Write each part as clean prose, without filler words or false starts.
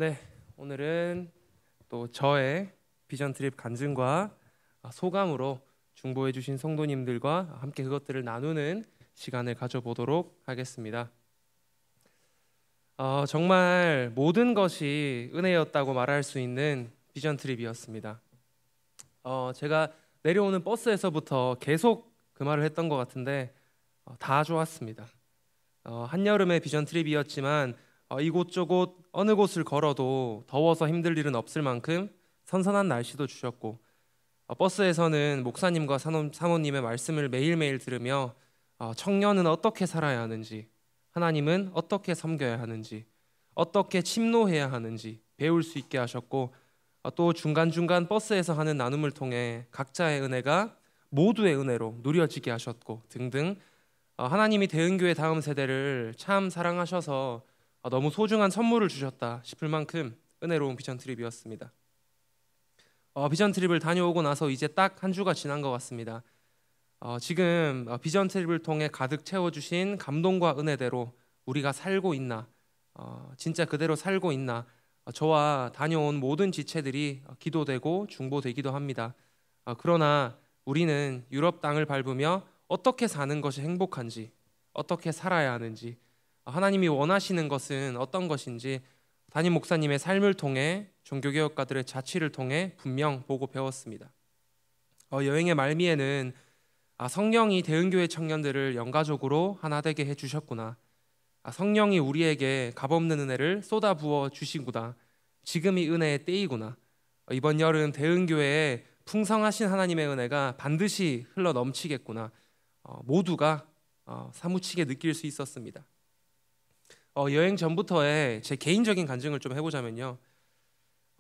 네, 오늘은 또 저의 비전 트립 간증과 소감으로 중보해 주신 성도님들과 함께 그것들을 나누는 시간을 가져보도록 하겠습니다. 정말 모든 것이 은혜였다고 말할 수 있는 비전 트립이었습니다. 제가 내려오는 버스에서부터 계속 그 말을 했던 것 같은데 다 좋았습니다. 한여름의 비전 트립이었지만 이곳저곳 어느 곳을 걸어도 더워서 힘들 일은 없을 만큼 선선한 날씨도 주셨고, 버스에서는 목사님과 사모님의 말씀을 매일매일 들으며 청년은 어떻게 살아야 하는지, 하나님은 어떻게 섬겨야 하는지, 어떻게 침노해야 하는지 배울 수 있게 하셨고, 또 중간중간 버스에서 하는 나눔을 통해 각자의 은혜가 모두의 은혜로 누려지게 하셨고 등등, 하나님이 대은교회 다음 세대를 참 사랑하셔서 너무 소중한 선물을 주셨다 싶을 만큼 은혜로운 비전 트립이었습니다. 비전 트립을 다녀오고 나서 이제 딱 한 주가 지난 것 같습니다. 지금 비전 트립을 통해 가득 채워주신 감동과 은혜대로 우리가 살고 있나, 진짜 그대로 살고 있나, 저와 다녀온 모든 지체들이 기도되고 중보되기도 합니다. 그러나 우리는 유럽 땅을 밟으며 어떻게 사는 것이 행복한지, 어떻게 살아야 하는지, 하나님이 원하시는 것은 어떤 것인지 담임 목사님의 삶을 통해 종교개혁가들의 자취를 통해 분명 보고 배웠습니다. 여행의 말미에는 성령이 대은교회 청년들을 영가족으로 하나 되게 해주셨구나, 성령이 우리에게 값없는 은혜를 쏟아부어 주시구나, 지금이 은혜의 때이구나, 이번 여름 대은교회에 풍성하신 하나님의 은혜가 반드시 흘러 넘치겠구나, 모두가 사무치게 느낄 수 있었습니다. 여행 전부터의 제 개인적인 간증을 좀 해보자면요,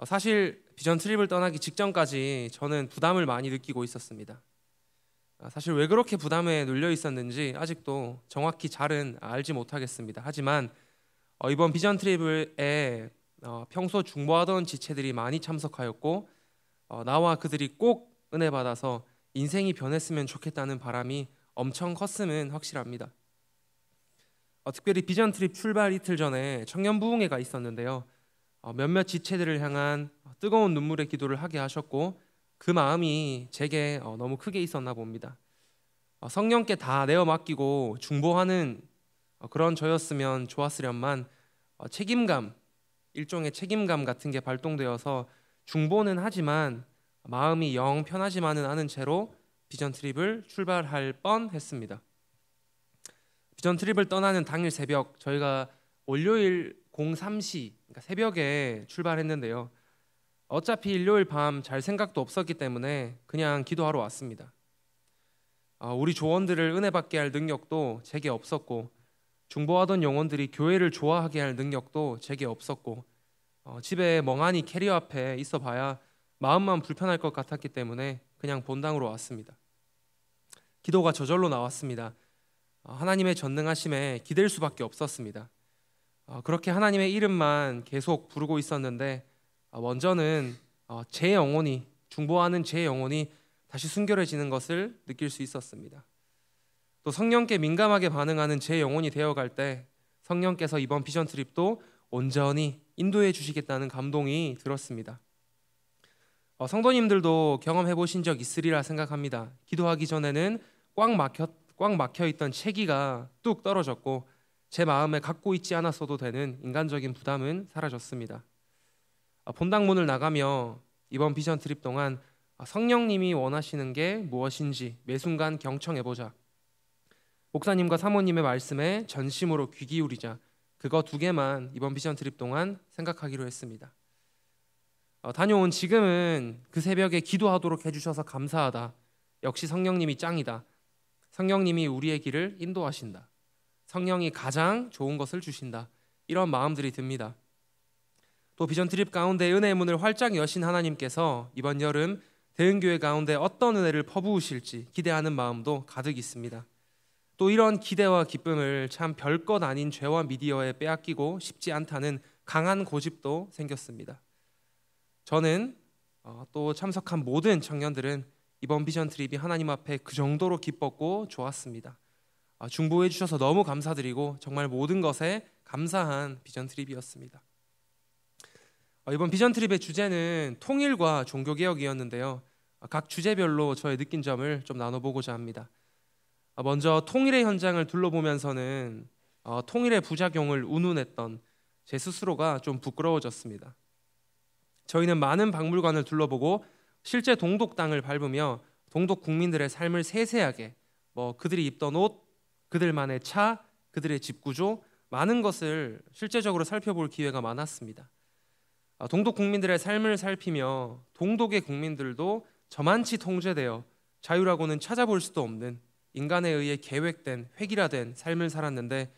사실 비전 트립을 떠나기 직전까지 저는 부담을 많이 느끼고 있었습니다. 사실 왜 그렇게 부담에 눌려 있었는지 아직도 정확히 잘은 알지 못하겠습니다. 하지만 이번 비전 트립에 평소 중보하던 지체들이 많이 참석하였고, 나와 그들이 꼭 은혜 받아서 인생이 변했으면 좋겠다는 바람이 엄청 컸음은 확실합니다. 특별히 비전 트립 출발 이틀 전에 청년 부흥회가 있었는데요, 몇몇 지체들을 향한 뜨거운 눈물의 기도를 하게 하셨고, 그 마음이 제게 너무 크게 있었나 봅니다. 성령께 다 내어 맡기고 중보하는 그런 저였으면 좋았으련만, 책임감, 일종의 책임감 같은 게 발동되어서 중보는 하지만 마음이 영 편하지만은 않은 채로 비전 트립을 출발할 뻔했습니다. 비전 트립을 떠나는 당일 새벽, 저희가 월요일 03시, 그러니까 새벽에 출발했는데요, 어차피 일요일 밤 잘 생각도 없었기 때문에 그냥 기도하러 왔습니다. 우리 조원들을 은혜 받게 할 능력도 제게 없었고, 중보하던 영혼들이 교회를 좋아하게 할 능력도 제게 없었고, 집에 멍하니 캐리어 앞에 있어 봐야 마음만 불편할 것 같았기 때문에 그냥 본당으로 왔습니다. 기도가 저절로 나왔습니다. 하나님의 전능하심에 기댈 수밖에 없었습니다. 그렇게 하나님의 이름만 계속 부르고 있었는데, 먼저는 제 영혼이, 중보하는 제 영혼이 다시 순결해지는 것을 느낄 수 있었습니다. 또 성령께 민감하게 반응하는 제 영혼이 되어갈 때 성령께서 이번 비전 트립도 온전히 인도해 주시겠다는 감동이 들었습니다. 성도님들도 경험해 보신 적 있으리라 생각합니다. 기도하기 전에는 꽉 막혀 있던 체기가 뚝 떨어졌고, 제 마음에 갖고 있지 않았어도 되는 인간적인 부담은 사라졌습니다. 본당 문을 나가며 이번 비전 트립 동안 성령님이 원하시는 게 무엇인지 매 순간 경청해보자, 목사님과 사모님의 말씀에 전심으로 귀 기울이자, 그거 두 개만 이번 비전 트립 동안 생각하기로 했습니다. 다녀온 지금은 그 새벽에 기도하도록 해주셔서 감사하다, 역시 성령님이 짱이다, 성령님이 우리의 길을 인도하신다, 성령이 가장 좋은 것을 주신다, 이런 마음들이 듭니다. 또 비전 트립 가운데 은혜의 문을 활짝 여신 하나님께서 이번 여름 대은교회 가운데 어떤 은혜를 퍼부으실지 기대하는 마음도 가득 있습니다. 또 이런 기대와 기쁨을 참 별것 아닌 죄와 미디어에 빼앗기고 싶지 않다는 강한 고집도 생겼습니다. 저는 또 참석한 모든 청년들은 이번 비전 트립이 하나님 앞에 그 정도로 기뻤고 좋았습니다. 중보해 주셔서 너무 감사드리고 정말 모든 것에 감사한 비전 트립이었습니다. 이번 비전 트립의 주제는 통일과 종교개혁이었는데요. 각 주제별로 저의 느낀 점을 좀 나눠보고자 합니다. 먼저 통일의 현장을 둘러보면서는 통일의 부작용을 운운했던 제 스스로가 좀 부끄러워졌습니다. 저희는 많은 박물관을 둘러보고 실제 동독 땅을 밟으며 동독 국민들의 삶을 세세하게 그들이 입던 옷, 그들만의 차, 그들의 집 구조 많은 것을 실제적으로 살펴볼 기회가 많았습니다. 동독 국민들의 삶을 살피며 동독의 국민들도 저만치 통제되어 자유라고는 찾아볼 수도 없는 인간에 의해 계획된 획일화된 삶을 살았는데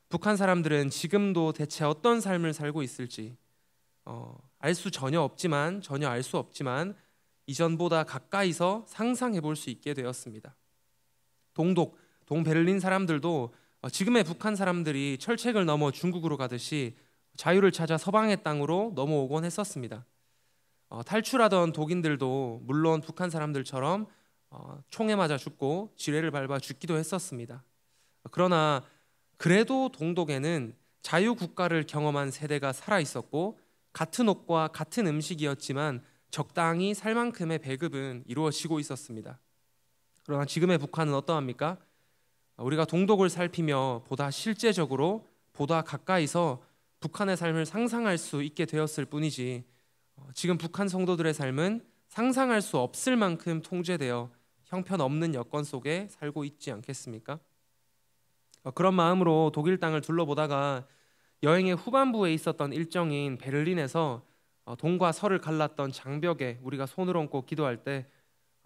북한 사람들은 지금도 대체 어떤 삶을 살고 있을지 알 수 전혀 알 수 없지만 이전보다 가까이서 상상해 볼 수 있게 되었습니다. 동베를린 사람들도 지금의 북한 사람들이 철책을 넘어 중국으로 가듯이 자유를 찾아 서방의 땅으로 넘어오곤 했었습니다. 탈출하던 독인들도 물론 북한 사람들처럼 총에 맞아 죽고 지뢰를 밟아 죽기도 했었습니다. 그러나 그래도 동독에는 자유국가를 경험한 세대가 살아있었고 같은 옷과 같은 음식이었지만 적당히 살 만큼의 배급은 이루어지고 있었습니다. 그러나 지금의 북한은 어떠합니까? 우리가 동독을 살피며 보다 실제적으로 보다 가까이서 북한의 삶을 상상할 수 있게 되었을 뿐이지 지금 북한 성도들의 삶은 상상할 수 없을 만큼 통제되어 형편없는 여건 속에 살고 있지 않겠습니까? 그런 마음으로 독일 땅을 둘러보다가 여행의 후반부에 있었던 일정인 베를린에서 동과 서를 갈랐던 장벽에 우리가 손을 얹고 기도할 때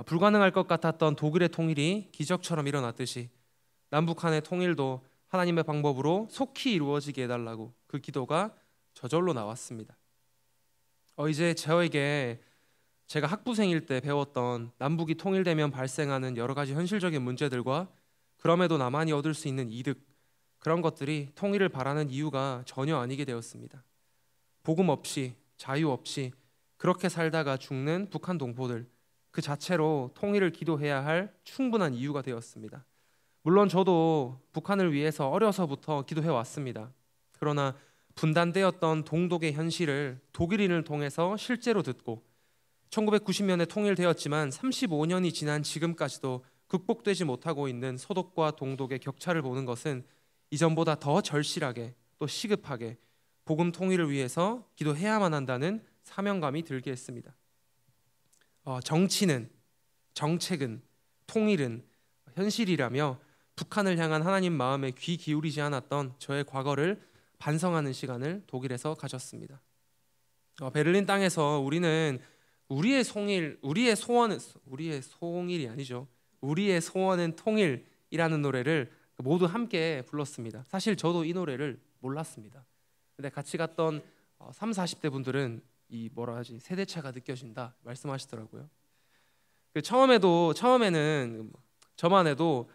불가능할 것 같았던 독일의 통일이 기적처럼 일어났듯이 남북한의 통일도 하나님의 방법으로 속히 이루어지게 해달라고 그 기도가 저절로 나왔습니다. 이제 저에게 제가 학부생일 때 배웠던 남북이 통일되면 발생하는 여러 가지 현실적인 문제들과 그럼에도 나만이 얻을 수 있는 이득, 그런 것들이 통일을 바라는 이유가 전혀 아니게 되었습니다. 복음 없이 자유 없이 그렇게 살다가 죽는 북한 동포들, 그 자체로 통일을 기도해야 할 충분한 이유가 되었습니다. 물론 저도 북한을 위해서 어려서부터 기도해 왔습니다. 그러나 분단되었던 동독의 현실을 독일인을 통해서 실제로 듣고 1990년에 통일되었지만 35년이 지난 지금까지도 극복되지 못하고 있는 서독과 동독의 격차를 보는 것은 이전보다 더 절실하게 또 시급하게 복음 통일을 위해서 기도해야만 한다는 사명감이 들게 했습니다. 정치는, 정책은, 통일은 현실이라며 북한을 향한 하나님 마음에 귀 기울이지 않았던 저의 과거를 반성하는 시간을 독일에서 가졌습니다. 베를린 땅에서 우리는 우리의 소원은 통일이라는 노래를 모두 함께 불렀습니다. 사실 저도 이 노래를 몰랐습니다. 근데 같이 갔던 30, 40대 분들은 세대차가 느껴진다 말씀하시더라고요. 처음에는 저만 해도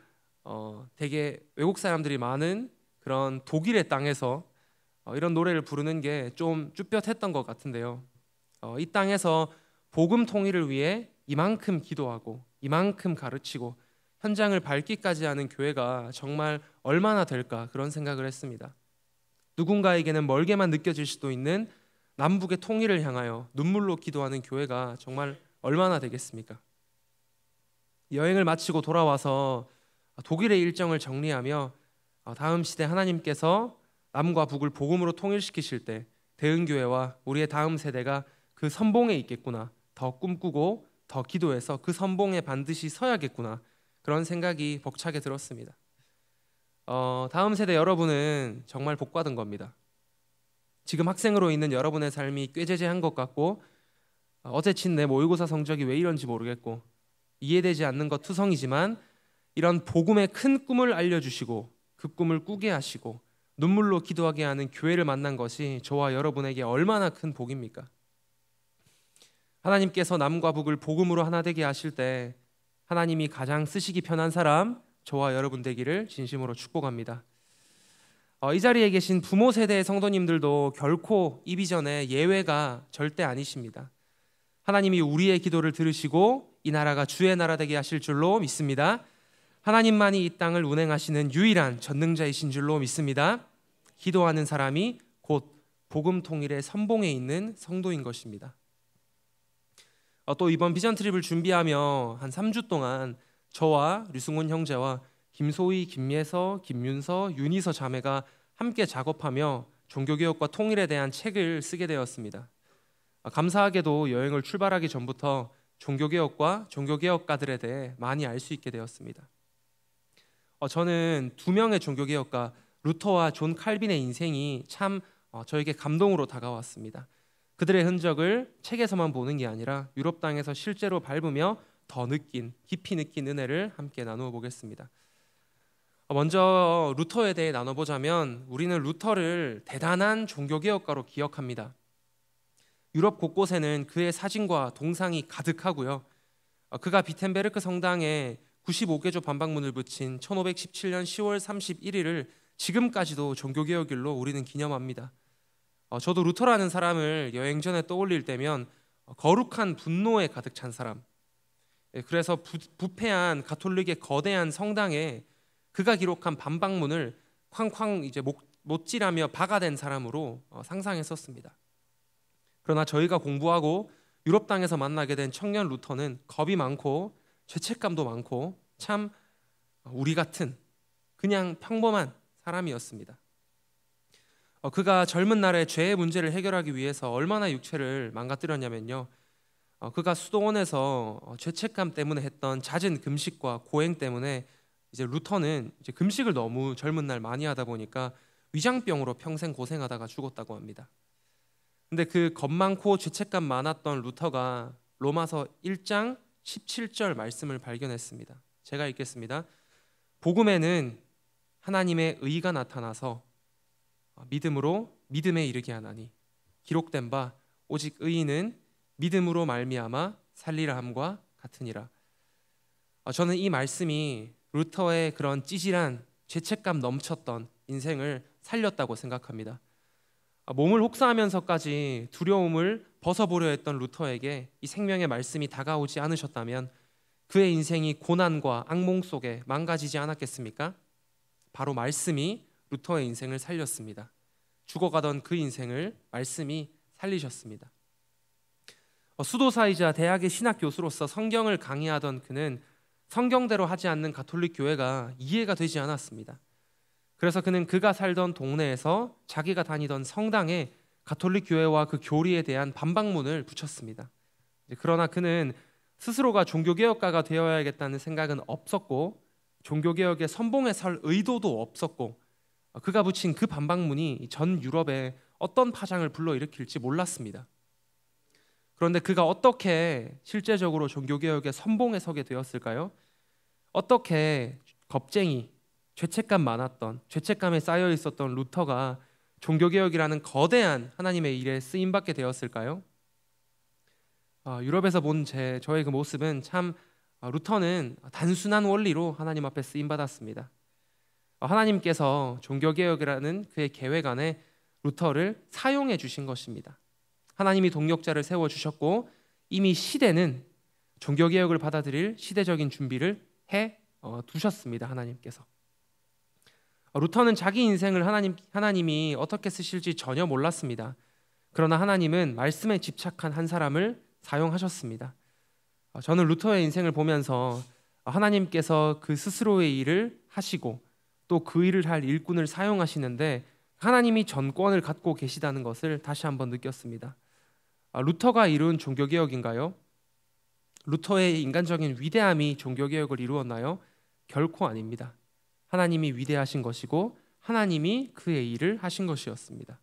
되게 외국 사람들이 많은 그런 독일의 땅에서 이런 노래를 부르는 게 좀 쭈뼛했던 것 같은데요. 이 땅에서 복음 통일을 위해 이만큼 기도하고 이만큼 가르치고 현장을 밟기까지 하는 교회가 정말 얼마나 될까 그런 생각을 했습니다. 누군가에게는 멀게만 느껴질 수도 있는 남북의 통일을 향하여 눈물로 기도하는 교회가 정말 얼마나 되겠습니까? 여행을 마치고 돌아와서 독일의 일정을 정리하며 다음 시대 하나님께서 남과 북을 복음으로 통일시키실 때 대흥교회와 우리의 다음 세대가 그 선봉에 있겠구나, 더 꿈꾸고 더 기도해서 그 선봉에 반드시 서야겠구나, 그런 생각이 벅차게 들었습니다. 다음 세대 여러분은 정말 복받은 겁니다. 지금 학생으로 있는 여러분의 삶이 꾀죄죄한 것 같고 어제 친 내 모의고사 성적이 왜 이런지 모르겠고 이해되지 않는 것 투성이지만 이런 복음의 큰 꿈을 알려주시고 그 꿈을 꾸게 하시고 눈물로 기도하게 하는 교회를 만난 것이 저와 여러분에게 얼마나 큰 복입니까? 하나님께서 남과 북을 복음으로 하나 되게 하실 때 하나님이 가장 쓰시기 편한 사람 저와 여러분 되기를 진심으로 축복합니다. 이 자리에 계신 부모 세대의 성도님들도 결코 이 비전의 예외가 절대 아니십니다. 하나님이 우리의 기도를 들으시고 이 나라가 주의 나라 되게 하실 줄로 믿습니다. 하나님만이 이 땅을 운행하시는 유일한 전능자이신 줄로 믿습니다. 기도하는 사람이 곧 복음 통일의 선봉에 있는 성도인 것입니다. 또 이번 비전 트립을 준비하며 한 3주 동안 저와 류승훈 형제와 김소희, 김예서, 김윤서, 윤희서 자매가 함께 작업하며 종교개혁과 통일에 대한 책을 쓰게 되었습니다. 감사하게도 여행을 출발하기 전부터 종교개혁과 종교개혁가들에 대해 많이 알 수 있게 되었습니다. 저는 두 명의 종교개혁가 루터와 존 칼빈의 인생이 참 저에게 감동으로 다가왔습니다. 그들의 흔적을 책에서만 보는 게 아니라 유럽 땅에서 실제로 밟으며 더 깊이 느낀 은혜를 함께 나누어 보겠습니다. 먼저 루터에 대해 나눠보자면 우리는 루터를 대단한 종교개혁가로 기억합니다. 유럽 곳곳에는 그의 사진과 동상이 가득하고요. 그가 비텐베르크 성당에 95개조 반박문을 붙인 1517년 10월 31일을 지금까지도 종교개혁일로 우리는 기념합니다. 저도 루터라는 사람을 여행 전에 떠올릴 때면 거룩한 분노에 가득 찬 사람, 그래서 부패한 가톨릭의 거대한 성당에 그가 기록한 반박문을 쾅쾅 이제 못질하며 박아댄 사람으로 상상했었습니다. 그러나 저희가 공부하고 유럽 땅에서 만나게 된 청년 루터는 겁이 많고 죄책감도 많고 참 우리 같은 그냥 평범한 사람이었습니다. 그가 젊은 날에 죄의 문제를 해결하기 위해서 얼마나 육체를 망가뜨렸냐면요. 그가 수도원에서 죄책감 때문에 했던 잦은 금식과 고행 때문에 이제 루터는 이제 금식을 너무 젊은 날 많이 하다 보니까 위장병으로 평생 고생하다가 죽었다고 합니다. 근데 그 겁 많고 죄책감 많았던 루터가 로마서 1장 17절 말씀을 발견했습니다. 제가 읽겠습니다. 복음에는 하나님의 의가 나타나서 믿음으로 믿음에 이르게 하나니 기록된 바 오직 의인은 믿음으로 말미암아 살리라 함과 같으니라. 저는 이 말씀이 루터의 그런 찌질한 죄책감 넘쳤던 인생을 살렸다고 생각합니다. 몸을 혹사하면서까지 두려움을 벗어보려 했던 루터에게 이 생명의 말씀이 다가오지 않으셨다면 그의 인생이 고난과 악몽 속에 망가지지 않았겠습니까? 바로 말씀이 루터의 인생을 살렸습니다. 죽어가던 그 인생을 말씀이 살리셨습니다. 수도사이자 대학의 신학 교수로서 성경을 강의하던 그는 성경대로 하지 않는 가톨릭 교회가 이해가 되지 않았습니다. 그래서 그는 그가 살던 동네에서 자기가 다니던 성당에 가톨릭 교회와 그 교리에 대한 반박문을 붙였습니다. 그러나 그는 스스로가 종교개혁가가 되어야겠다는 생각은 없었고 종교개혁의 선봉에 설 의도도 없었고 그가 붙인 그 반박문이 전 유럽에 어떤 파장을 불러일으킬지 몰랐습니다. 그런데 그가 어떻게 실제적으로 종교개혁의 선봉에 서게 되었을까요? 어떻게 겁쟁이, 죄책감 많았던, 죄책감에 쌓여 있었던 루터가 종교개혁이라는 거대한 하나님의 일에 쓰임받게 되었을까요? 유럽에서 본 저의 그 모습은 참 루터는 단순한 원리로 하나님 앞에 쓰임받았습니다. 하나님께서 종교개혁이라는 그의 계획 안에 루터를 사용해 주신 것입니다. 하나님이 동력자를 세워주셨고 이미 시대는 종교개혁을 받아들일 시대적인 준비를 해 두셨습니다. 하나님께서. 루터는 자기 인생을 하나님이 어떻게 쓰실지 전혀 몰랐습니다. 그러나 하나님은 말씀에 집착한 한 사람을 사용하셨습니다. 저는 루터의 인생을 보면서 하나님께서 그 스스로의 일을 하시고 또 그 일을 할 일꾼을 사용하시는데 하나님이 전권을 갖고 계시다는 것을 다시 한번 느꼈습니다. 루터가 이룬 종교개혁인가요? 루터의 인간적인 위대함이 종교개혁을 이루었나요? 결코 아닙니다. 하나님이 위대하신 것이고 하나님이 그의 일을 하신 것이었습니다.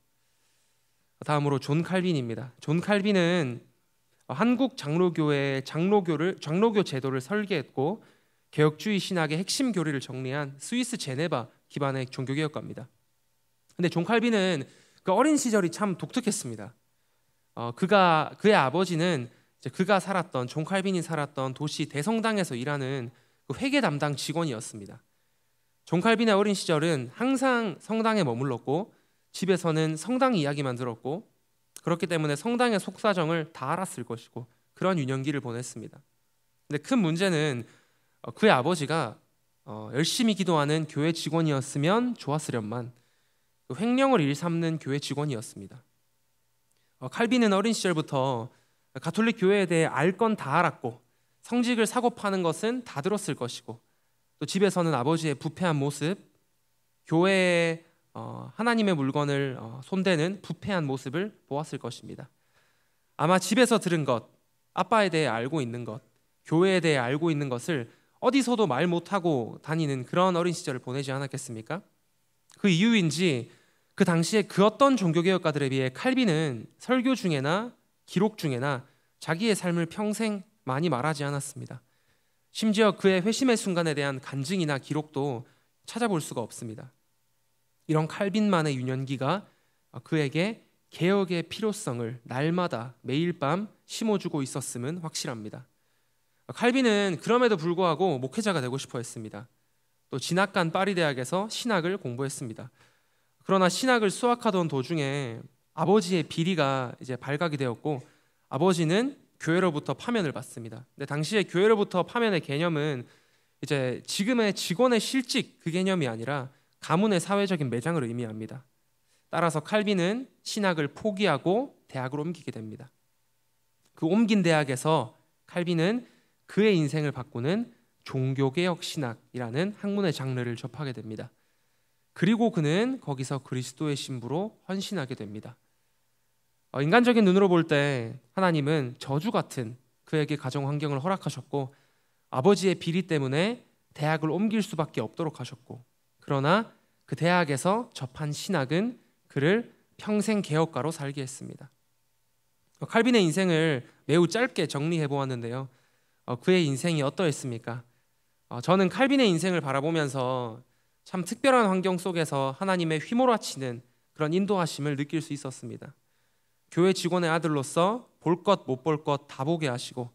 다음으로 존 칼빈입니다. 존 칼빈은 한국 장로교의 장로교 제도를 설계했고 개혁주의 신학의 핵심 교리를 정리한 스위스 제네바 기반의 종교개혁가입니다. 근데 존 칼빈은 그 어린 시절이 참 독특했습니다. 그의 아버지는 그가 살았던 존 칼빈이 살았던 도시 대성당에서 일하는 그 회계 담당 직원이었습니다. 존 칼빈의 어린 시절은 항상 성당에 머물렀고 집에서는 성당 이야기만 들었고 그렇기 때문에 성당의 속사정을 다 알았을 것이고 그런 유년기를 보냈습니다. 근데 큰 문제는 그의 아버지가 열심히 기도하는 교회 직원이었으면 좋았으련만 횡령을 일삼는 교회 직원이었습니다. 칼빈은 어린 시절부터 가톨릭 교회에 대해 알 건 다 알았고 성직을 사고 파는 것은 다 들었을 것이고 또 집에서는 아버지의 부패한 모습, 교회에 하나님의 물건을 손대는 부패한 모습을 보았을 것입니다. 아마 집에서 들은 것, 아빠에 대해 알고 있는 것, 교회에 대해 알고 있는 것을 어디서도 말 못하고 다니는 그런 어린 시절을 보내지 않았겠습니까? 그 이유인지 그 당시에 그 어떤 종교개혁가들에 비해 칼빈은 설교 중에나 기록 중에나 자기의 삶을 평생 많이 말하지 않았습니다. 심지어 그의 회심의 순간에 대한 간증이나 기록도 찾아볼 수가 없습니다. 이런 칼빈만의 유년기가 그에게 개혁의 필요성을 날마다 매일 밤 심어주고 있었음은 확실합니다. 칼빈은 그럼에도 불구하고 목회자가 되고 싶어 했습니다. 또 진학간 파리 대학에서 신학을 공부했습니다. 그러나 신학을 수학하던 도중에 아버지의 비리가 이제 발각이 되었고 아버지는 교회로부터 파면을 받습니다. 근데 당시에 교회로부터 파면의 개념은 이제 지금의 직원의 실직 그 개념이 아니라 가문의 사회적인 매장을 의미합니다. 따라서 칼빈은 신학을 포기하고 대학을 옮기게 됩니다. 그 옮긴 대학에서 칼빈은 그의 인생을 바꾸는 종교개혁 신학이라는 학문의 장르를 접하게 됩니다. 그리고 그는 거기서 그리스도의 신부로 헌신하게 됩니다. 인간적인 눈으로 볼 때 하나님은 저주 같은 그에게 가정 환경을 허락하셨고 아버지의 비리 때문에 대학을 옮길 수밖에 없도록 하셨고 그러나 그 대학에서 접한 신학은 그를 평생 개혁가로 살게 했습니다. 칼빈의 인생을 매우 짧게 정리해 보았는데요. 그의 인생이 어떠했습니까? 저는 칼빈의 인생을 바라보면서 참 특별한 환경 속에서 하나님의 휘몰아치는 그런 인도하심을 느낄 수 있었습니다. 교회 직원의 아들로서 볼 것 못 볼 것 다 보게 하시고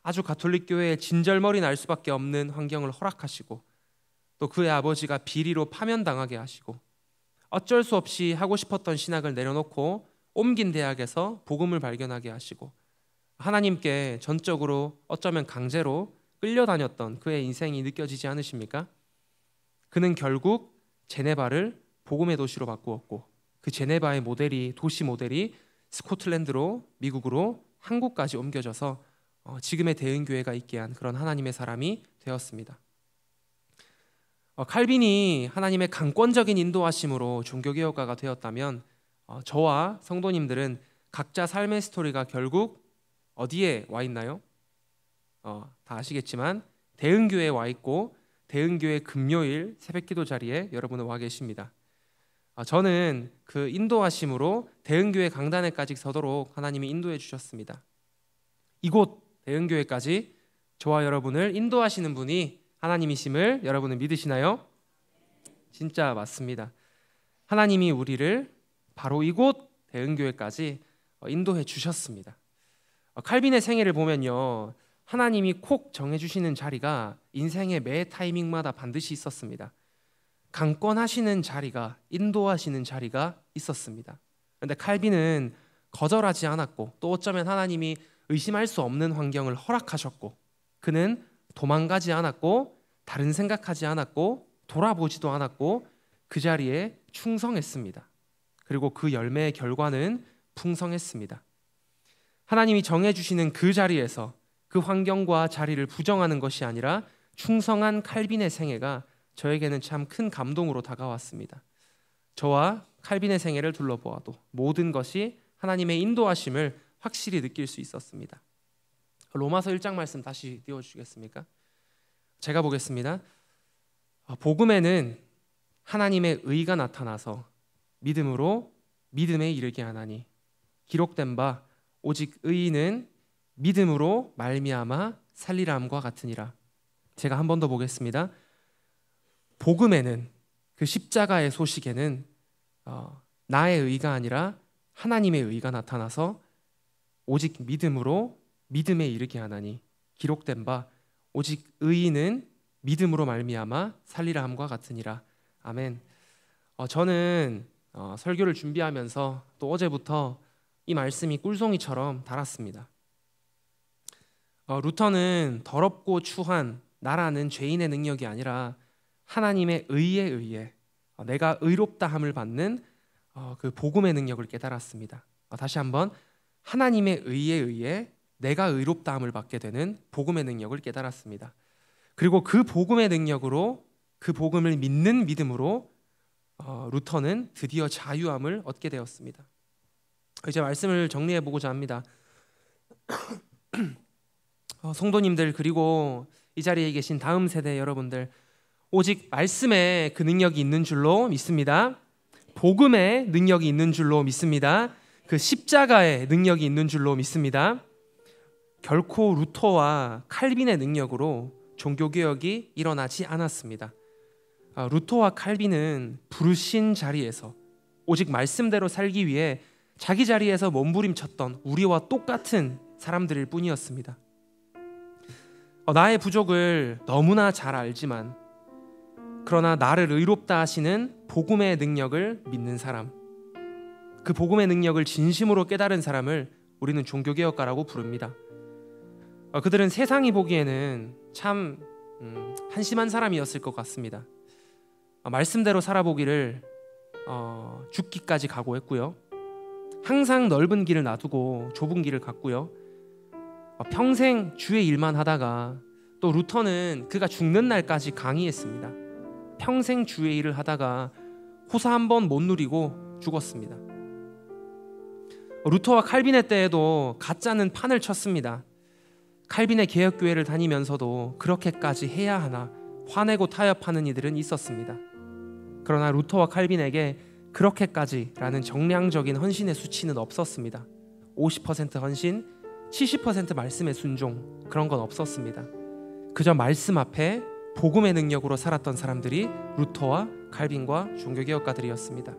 아주 가톨릭 교회에 진절머리 날 수밖에 없는 환경을 허락하시고 또 그의 아버지가 비리로 파면당하게 하시고 어쩔 수 없이 하고 싶었던 신학을 내려놓고 옮긴 대학에서 복음을 발견하게 하시고 하나님께 전적으로 어쩌면 강제로 끌려다녔던 그의 인생이 느껴지지 않으십니까? 그는 결국 제네바를 복음의 도시로 바꾸었고 그 제네바의 도시 모델이 스코틀랜드로 미국으로 한국까지 옮겨져서 지금의 대흥교회가 있게 한 그런 하나님의 사람이 되었습니다. 칼빈이 하나님의 강권적인 인도하심으로 종교개혁가가 되었다면 저와 성도님들은 각자 삶의 스토리가 결국 어디에 와 있나요? 다 아시겠지만 대흥교회에 와 있고 대흥교회 금요일 새벽기도 자리에 여러분은 와 계십니다. 저는 그 인도하심으로 대흥교회 강단에까지 서도록 하나님이 인도해 주셨습니다. 이곳 대흥교회까지 저와 여러분을 인도하시는 분이 하나님이심을 여러분은 믿으시나요? 진짜 맞습니다. 하나님이 우리를 바로 이곳 대흥교회까지 인도해 주셨습니다. 칼빈의 생애를 보면요, 하나님이 콕 정해주시는 자리가 인생의 매 타이밍마다 반드시 있었습니다. 강권하시는 자리가, 인도하시는 자리가 있었습니다. 그런데 칼빈은 거절하지 않았고 또 어쩌면 하나님이 의심할 수 없는 환경을 허락하셨고 그는 도망가지 않았고 다른 생각하지 않았고 돌아보지도 않았고 그 자리에 충성했습니다. 그리고 그 열매의 결과는 풍성했습니다. 하나님이 정해주시는 그 자리에서 그 환경과 자리를 부정하는 것이 아니라 충성한 칼빈의 생애가 저에게는 참 큰 감동으로 다가왔습니다. 저와 칼빈의 생애를 둘러보아도 모든 것이 하나님의 인도하심을 확실히 느낄 수 있었습니다. 로마서 1장 말씀 다시 띄워주시겠습니까? 제가 보겠습니다. 복음에는 하나님의 의가 나타나서 믿음으로 믿음에 이르게 하나니 기록된 바 오직 의인은 믿음으로 말미암아 살리라함과 같으니라. 제가 한 번 더 보겠습니다. 복음에는 그 십자가의 소식에는 나의 의가 아니라 하나님의 의가 나타나서 오직 믿음으로 믿음에 이르게 하나니 기록된 바 오직 의인은 믿음으로 말미암아 살리라함과 같으니라. 아멘. 저는 설교를 준비하면서 또 어제부터 이 말씀이 꿀송이처럼 달았습니다. 루터는 더럽고 추한 나라는 죄인의 능력이 아니라 하나님의 의에 의해 내가 의롭다함을 받는 그 복음의 능력을 깨달았습니다. 다시 한번 하나님의 의에 의해 내가 의롭다함을 받게 되는 복음의 능력을 깨달았습니다. 그리고 그 복음의 능력으로, 그 복음을 믿는 믿음으로 루터는 드디어 자유함을 얻게 되었습니다. 이제 말씀을 정리해 보고자 합니다. 성도님들, 그리고 이 자리에 계신 다음 세대 여러분들, 오직 말씀에 그 능력이 있는 줄로 믿습니다. 복음의 능력이 있는 줄로 믿습니다. 그 십자가의 능력이 있는 줄로 믿습니다. 결코 루터와 칼빈의 능력으로 종교개혁이 일어나지 않았습니다. 루터와 칼빈은 부르신 자리에서 오직 말씀대로 살기 위해 자기 자리에서 몸부림쳤던 우리와 똑같은 사람들일 뿐이었습니다. 나의 부족을 너무나 잘 알지만 그러나 나를 의롭다 하시는 복음의 능력을 믿는 사람, 그 복음의 능력을 진심으로 깨달은 사람을 우리는 종교개혁가라고 부릅니다. 그들은 세상이 보기에는 참 한심한 사람이었을 것 같습니다. 말씀대로 살아보기를 죽기까지 각오했고요. 항상 넓은 길을 놔두고 좁은 길을 갔고요. 평생 주의 일만 하다가, 또 루터는 그가 죽는 날까지 강의했습니다. 평생 주의 일을 하다가 호사 한 번 못 누리고 죽었습니다. 루터와 칼빈의 때에도 가짜는 판을 쳤습니다. 칼빈의 개혁교회를 다니면서도 그렇게까지 해야 하나 화내고 타협하는 이들은 있었습니다. 그러나 루터와 칼빈에게 그렇게까지라는 정량적인 헌신의 수치는 없었습니다. 50% 헌신, 70% 말씀의 순종, 그런 건 없었습니다. 그저 말씀 앞에 복음의 능력으로 살았던 사람들이 루터와 칼빈과 종교개혁가들이었습니다.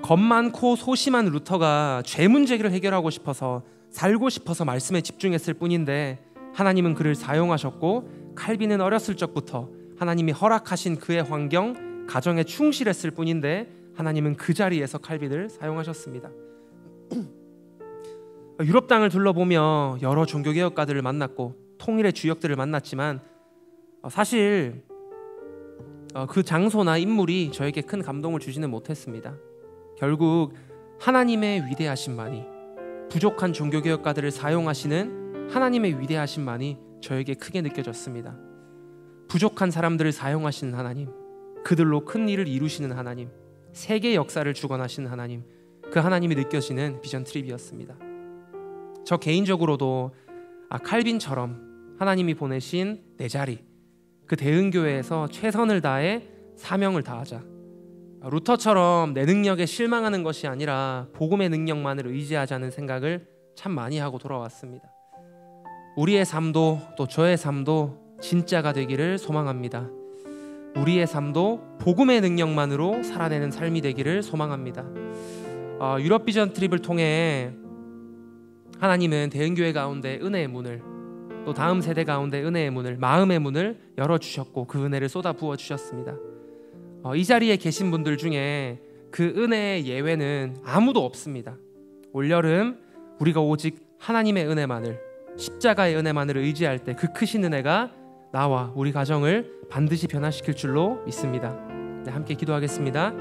겁 많고 소심한 루터가 죄 문제를 해결하고 싶어서, 살고 싶어서 말씀에 집중했을 뿐인데 하나님은 그를 사용하셨고, 칼빈은 어렸을 적부터 하나님이 허락하신 그의 환경, 가정에 충실했을 뿐인데 하나님은 그 자리에서 칼빈을 사용하셨습니다. 유럽 땅을 둘러보며 여러 종교개혁가들을 만났고 통일의 주역들을 만났지만 사실 그 장소나 인물이 저에게 큰 감동을 주지는 못했습니다. 결국 하나님의 위대하심만이, 부족한 종교개혁가들을 사용하시는 하나님의 위대하심만이 저에게 크게 느껴졌습니다. 부족한 사람들을 사용하시는 하나님, 그들로 큰 일을 이루시는 하나님, 세계 역사를 주관하시는 하나님, 그 하나님이 느껴지는 비전 트립이었습니다. 저 개인적으로도 칼빈처럼 하나님이 보내신 내 자리, 그 대흥교회에서 최선을 다해 사명을 다하자, 루터처럼 내 능력에 실망하는 것이 아니라 복음의 능력만을 의지하자는 생각을 참 많이 하고 돌아왔습니다. 우리의 삶도, 또 저의 삶도 진짜가 되기를 소망합니다. 우리의 삶도 복음의 능력만으로 살아내는 삶이 되기를 소망합니다. 유럽 비전 트립을 통해 하나님은 대흥교회 가운데 은혜의 문을, 또 다음 세대 가운데 은혜의 문을, 마음의 문을 열어주셨고 그 은혜를 쏟아 부어주셨습니다. 이 자리에 계신 분들 중에 그 은혜의 예외는 아무도 없습니다. 올여름 우리가 오직 하나님의 은혜만을, 십자가의 은혜만을 의지할 때 그 크신 은혜가 나와 우리 가정을 반드시 변화시킬 줄로 믿습니다. 네, 함께 기도하겠습니다.